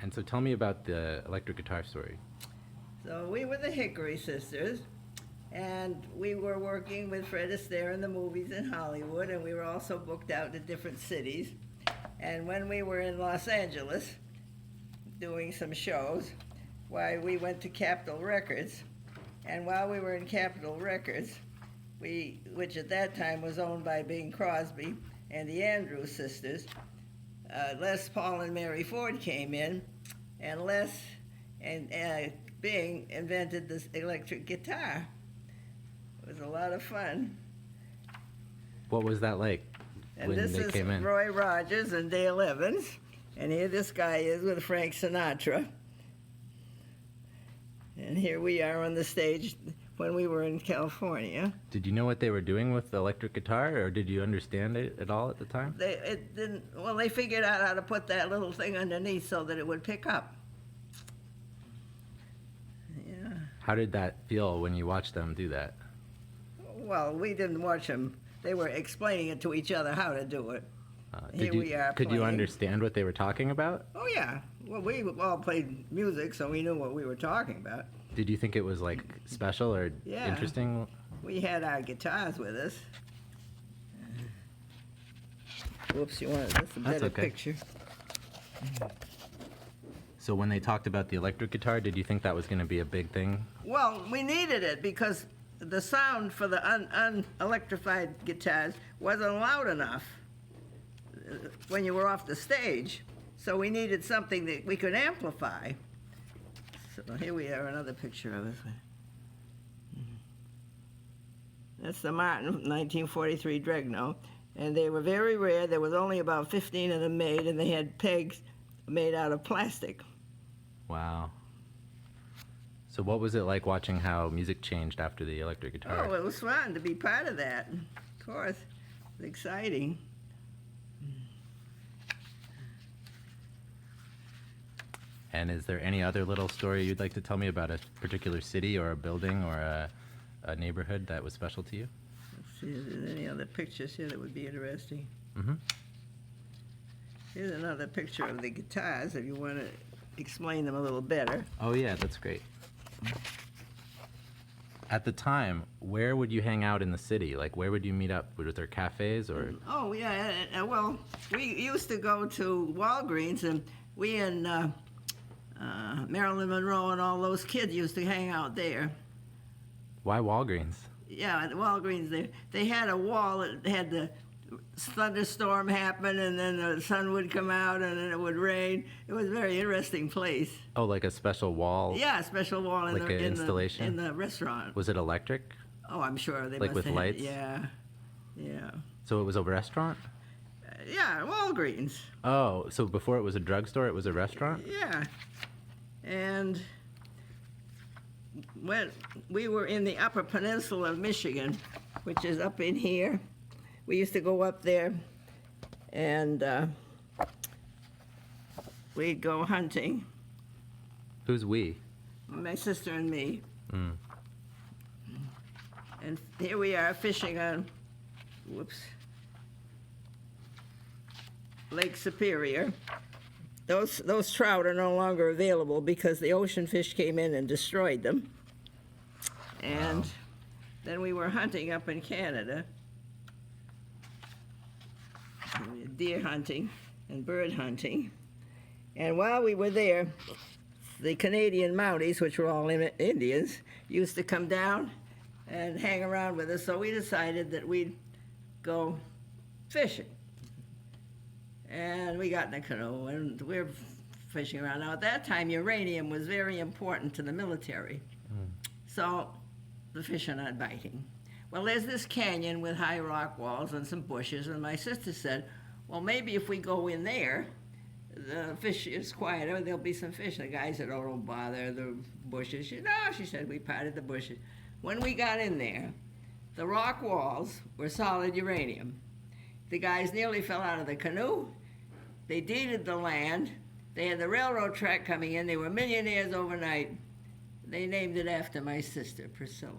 And so tell me about the electric guitar story. So we were the Hickory Sisters, and we were working with Fred Astaire in the movies in Hollywood, and we were also booked out to different cities. And when we were in Los Angeles doing some shows, why we went to Capitol Records, and while we were in Capitol Records, which at that time was owned by Bing Crosby and the Andrews Sisters, Les Paul and Mary Ford came in, and Les and Bing invented this electric guitar. It was a lot of fun. What was that like And when this they is came in? Roy Rogers and Dale Evans, and here this guy is with Frank Sinatra. And here we are on the stage when we were in California. Did you know what they were doing with the electric guitar, or did you understand it at all at the time? They figured out how to put that little thing underneath so that it would pick up. Yeah. How did that feel when you watched them do that? Well, we didn't watch them. They were explaining it to each other how to do it. Here we are Could you playing. understand what they were talking about? Oh, yeah. Well, we all played music, so we knew what we were talking about. Did you think it was like special or Yeah. interesting? We had our guitars with us. Whoops, you wanted this a better okay. picture. So when they talked about the electric guitar, did you think that was going to be a big thing? Well, we needed it because the sound for the unelectrified guitars wasn't loud enough when you were off the stage. So we needed something that we could amplify. So here we are, another picture of it. That's the Martin 1943 Dregno, and they were very rare. There was only about 15 of them made, and they had pegs made out of plastic. Wow. So what was it like watching how music changed after the electric guitar? Oh, it was fun to be part of that. Of course, it's exciting. And is there any other little story you'd like to tell me about a particular city or a building or a neighborhood that was special to you? Let's see if there's any other pictures here that would be interesting. Mm-hmm. Here's another picture of the guitars if you want to explain them a little better. Oh yeah, that's great. At the time, where would you hang out in the city? Like, where would you meet up? Were there cafes or? Oh, yeah, well, we used to go to Walgreens, and we and Marilyn Monroe and all those kids used to hang out there. Why Walgreens? Yeah, at Walgreens, they had a wall that had the thunderstorm happen, and then the sun would come out, and then it would rain. It was a very interesting place. Oh, like a special wall? Yeah, a special wall in Like an the installation? in the restaurant. Was it electric? Oh, I'm sure they Like must with have had- lights? Yeah, yeah, So it was a restaurant? yeah. Walgreens. Oh, so before it was a drugstore, it was a restaurant? Yeah, and when we were in the Upper Peninsula of Michigan, which is up in here, we used to go up there, and we'd go hunting. Who's we? My sister and me. Mm. And here we are fishing on, Lake Superior. Those trout are no longer available because the ocean fish came in and destroyed them. And then we were hunting up in Canada, deer hunting and bird hunting. And while we were there, the Canadian Mounties, which were all Indians, used to come down and hang around with us, so we decided that we'd go fishing. And we got in a canoe, and we're fishing around. Now, at that time, uranium was very important to the military, so the fish are not biting. Well, there's this canyon with high rock walls and some bushes, and my sister said, well, maybe if we go in there, the fish is quieter, there'll be some fish. The guy said, oh, don't bother the bushes. She said, we parted the bushes. When we got in there, the rock walls were solid uranium. The guys nearly fell out of the canoe. They deeded the land. They had the railroad track coming in. They were millionaires overnight. They named it after my sister, Priscilla.